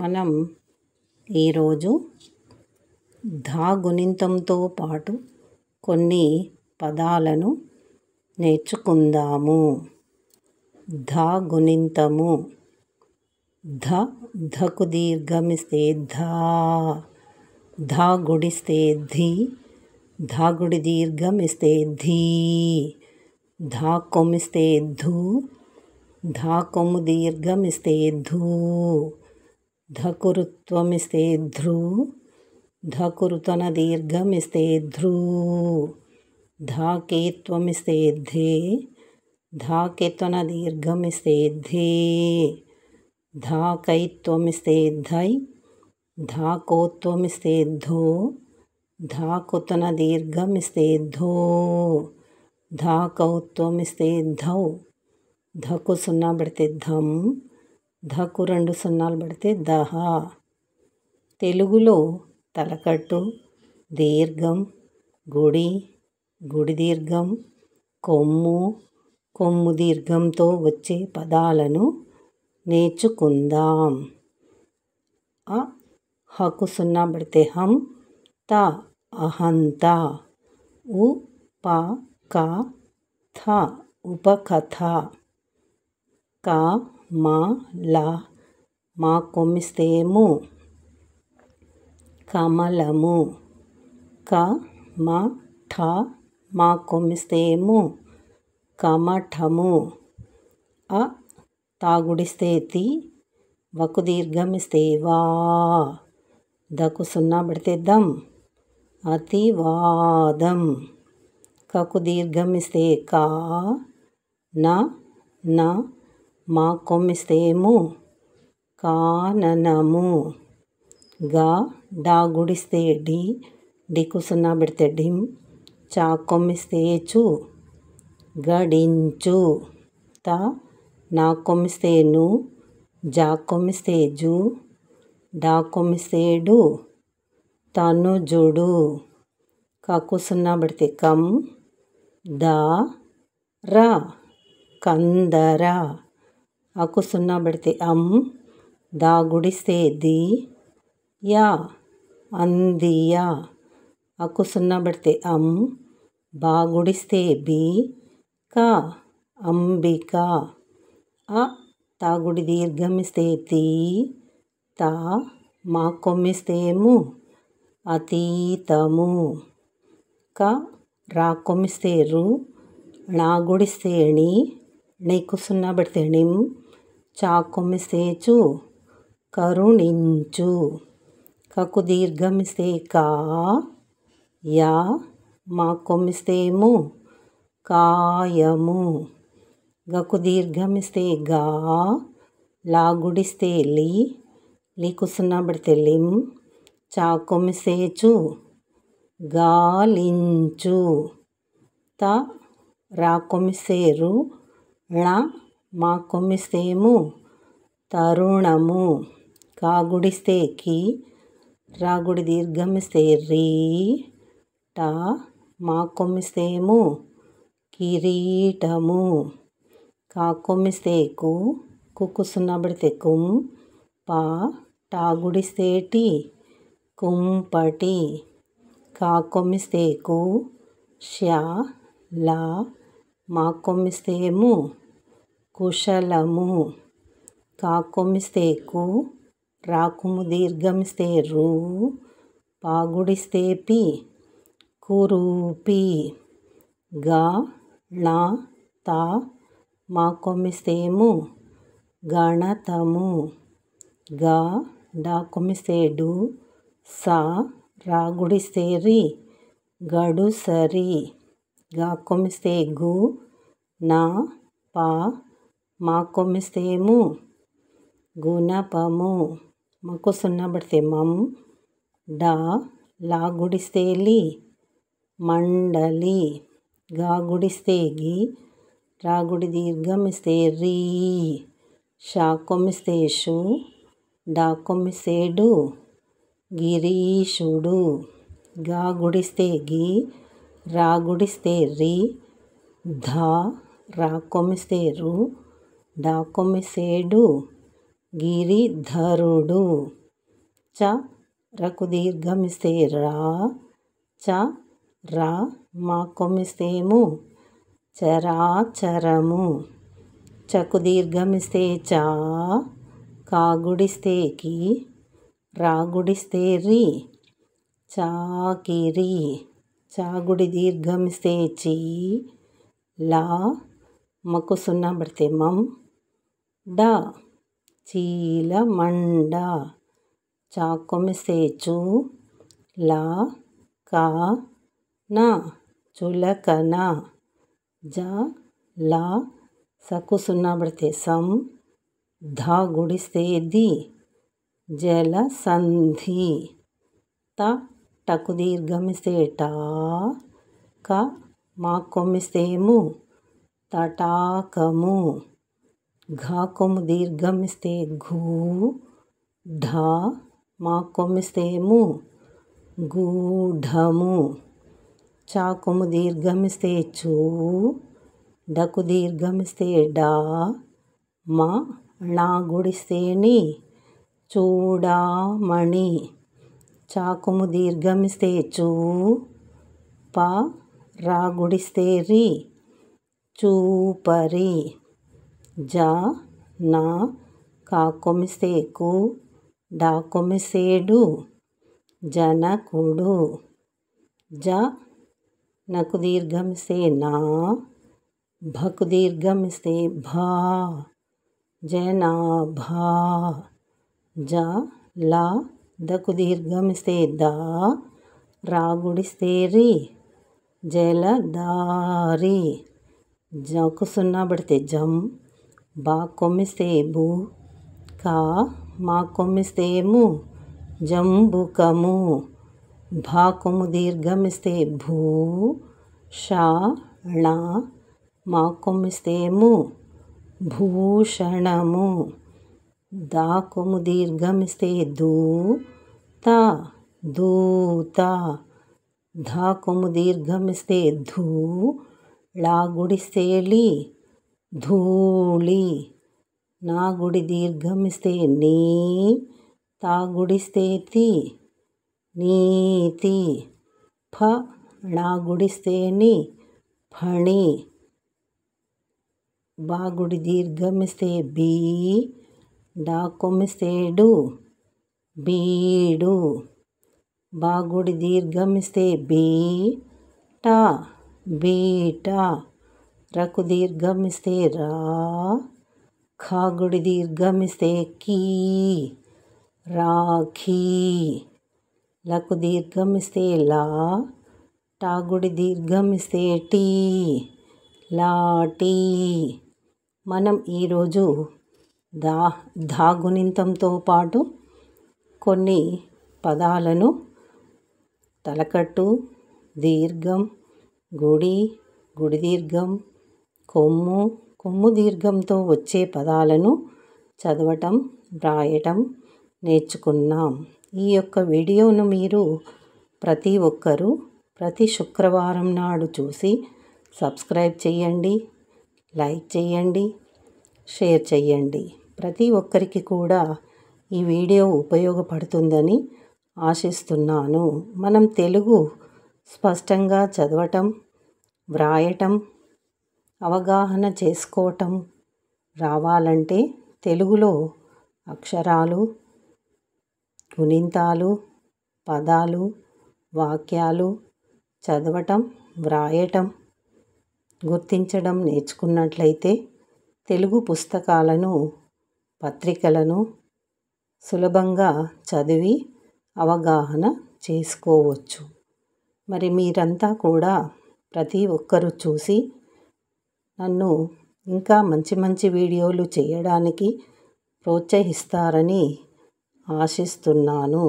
మనం ఈరోజు ధా గుణింతంతో పాటు కొన్ని పదాలను నేర్చుకుందాము. ధా గుణింతము. ధకు దీర్ఘమిస్తే ధా, ధా గుడిస్తే ధి, ధా గుడి దీర్ఘమిస్తే ధీ, ధా కొమ్మిస్తే ధూ, ధా కొమ్ము దీర్ఘమిస్తే ధూ, ధకురుత్వమిస్తే ధృ, ధకురుతన దీర్ఘమిస్తే ధృ, ధాకేత్వమిస్తే ధే, ధాకేత్వన దీర్ఘమిస్తే ధే, ధాకైత్వమిస్తే ధై, ధాకోత్వమిస్తే ధో, ధాకుతన దీర్ఘమిస్తే ధో, ధాకౌత్వమిస్తే ధౌ, ధకు సున్నా పెడితే ధం, ధకు 2 సున్నాలు పెడితే దహ. తెలుగులో తలకట్టు, దీర్ఘం, గుడి, గుడి దీర్ఘం, కొమ్ము, కొమ్ము దీర్ఘంతో వచ్చే పదాలను నేర్చుకుందాం. హకు సున్నా పెడితే హం, త అహంత, ఉ ప క థ ఉపకథ, క మ ల మా కొమ్మిస్తే ము, కమలము, క మ ఠ మా కొమ్మిస్తే ము, కమఠము, తాగుడిస్తే తి, వకు దీర్ఘమిస్తే వా, దకు సున్నా పెడితే దం, అతివాదం, కకు దీర్ఘమిస్తే కా, న మా కొమ్మిస్తే ము, కాననము, డా గుడిస్తే డి, డికు సున్నా పెడితే డిం, చా కొమ్మిస్తే చు, గడించు, నా కొమ్మిస్తే ను, జా కొమ్మిస్తే జు, డా కొమ్మిస్తే డు, తనుజుడు, కకు సున్నా పెడితే కం, రా కందర, అకు సున్నా పెడితే అం, దా గుడిస్తే ది, యా అందియ, అకు సున్నా పెడితే అం, బా గుడిస్తే బి, క అంబిక, తా గుడి దీర్ఘమిస్తే తి, తా మా కొమ్మిస్తే ము, అతీతము, రా కొమ్మిస్తే రు, నా గుడిస్తే ణి, నీకు సున్నా పెడితే ణిం, చా కొమ్మిస్తే చు, కరుణించు, కకు దీర్ఘమిస్తే కా, యా మా కొమ్మిస్తే ము, కాయము, గకు దీర్ఘమిస్తే గా, లా గుడిస్తే లి, లీకు సున్నా పెడితే లిం, చా కొమ్మిస్తే చు, గాలించు, రా కొమ్మిస్తే రు, మా కొమ్మిస్తే ము, తరుణము, కా గుడిస్తే కి, రా గుడి దీర్ఘమిస్తే రీ, మా కొమ్మిస్తే ము, కిరీటము, కా కొమ్మిస్తే కు, కుకు సున్నా పెడితే కుం, టా గుడిస్తే టి, కుంపటి, కా కొమ్మిస్తే కు, లా మా కొమ్మిస్తే ము, కుశలము, కా కొమ్మిస్తే కు, రా కొమ్ము దీర్ఘమిస్తే రు, పా గుడిస్తే పి, కురూపి, తా మా కొమ్మిస్తే ము, గణతము, డా కొమ్మిస్తే డు, సా రా గుడిస్తే రి, గడుసరి, గా కొమ్మిస్తే గు, పా మా కొమ్మిస్తే ము, గుణపము, మకు సున్నా పెడితే మం, లా గుడిస్తే లి, మండలి, గా గుడిస్తే గి, రా గుడి దీర్ఘమిస్తే రీ, షా కొమ్మిస్తే షు, డా కొమ్మిస్తే డు, గిరీషుడు, గా గుడిస్తే గి, రా గుడిస్తే రి, రా కొమ్మిస్తే రు, డా కొమ్మిస్తే డు, గిరిధరుడు. చ రకు దీర్ఘమిస్తే రా, చ రా మా కొమ్మిస్తే ము, చరాచరము. చకు దీర్ఘమిస్తే చా, కాగుడిస్తే కి, రాగుడిస్తే రి, చాకిరి. చాగుడి దీర్ఘమిస్తే చీ, లా మకు సున్నా పడితే మం, డా చీలమండ. చాకొమ్మిస్తే చూ, లా కా నా చులకన. జ లా సకు సున్నా పడితే సం, ధా గుడిస్తే ది, జలసంధి. త టకు దీర్ఘమిస్తే టా, క మా కొమ్మిస్తే ము, తటాకము. ఘా కొమ్ము దీర్ఘమిస్తే ఘూ, ఢా మా కొమ్మిస్తే ము, గూఢము. చా కొమ్ము దీర్ఘమిస్తే చూ, డకు దీర్ఘమిస్తే డా, మా నా గుడిస్తే ని, చూడామణి. చాకుము దీర్ఘమిస్తే చూ, ప రా గుడిస్తే రి, చూపరి. జ నా కా కొమ్మిస్తే కు, డా కొమ్మిస్తే డు, జనకుడు. జ నకు దీర్ఘమిస్తే నా, భకు దీర్ఘమిస్తే భా, జనాభా. జ లా దకు దీర్ఘమిస్తే దా, రా గుడిస్తే రి, జలదారి. జకు సున్నా పడితే జం, బా కొమ్మిస్తే బు, కా మా కొమ్మిస్తే ము, జంబుకము. భా కొమ్ము దీర్ఘమిస్తే భూ, షా ణ మా కొమ్మిస్తే ము, భూషణము. దా కొమ్ము దీర్ఘమిస్తే దూ, త దూత. ధా కొమ్ము దీర్ఘమిస్తే ధూ, ళా గుడిస్తే లి, ధూళి. నా గుడి దీర్ఘమిస్తే నీ, తా గుడిస్తే తి, నీతి. ఫ ణా గుడిస్తే ని, ఫణి. బా గుడి దీర్ఘమిస్తే బీ, డా కొమ్మిస్తే డు, బీడు. బా గుడి దీర్ఘమిస్తే బీ, టా బీట. రకు దీర్ఘమిస్తే రా, ఖా గుడి దీర్ఘమిస్తే కీ, రాఖీ. లకు దీర్ఘమిస్తే లా, టా గుడి దీర్ఘమిస్తే టీ, లాటీ. మనం ఈరోజు ధా గుణింతంతో పాటు కొన్ని పదాలను తలకట్టు, దీర్ఘం, గుడి, గుడి దీర్ఘం, కొమ్ము, కొమ్ము దీర్ఘంతో వచ్చే పదాలను చదవటం, వ్రాయటం నేర్చుకున్నాం. ఈ యొక్క వీడియోను మీరు ప్రతి ఒక్కరూ ప్రతి శుక్రవారం నాడు చూసి సబ్స్క్రైబ్ చేయండి, లైక్ చేయండి, షేర్ చేయండి. ప్రతి ఒక్కరికి కూడా ఈ వీడియో ఉపయోగపడుతుందని ఆశిస్తున్నాను. మనం తెలుగు స్పష్టంగా చదవటం, వ్రాయటం, అవగాహన చేసుకోవటం రావాలంటే తెలుగులో అక్షరాలు, గుణింతాలు, పదాలు, వాక్యాలు చదవటం, వ్రాయటం, గుర్తించడం నేర్చుకున్నట్లయితే తెలుగు పుస్తకాలను, పత్రికలను సులభంగా చదివి అవగాహన చేసుకోవచ్చు. మరి మీరంతా కూడా ప్రతి ఒక్కరూ చూసి నన్ను ఇంకా మంచి మంచి వీడియోలు చేయడానికి ప్రోత్సహిస్తారని ఆశిస్తున్నాను.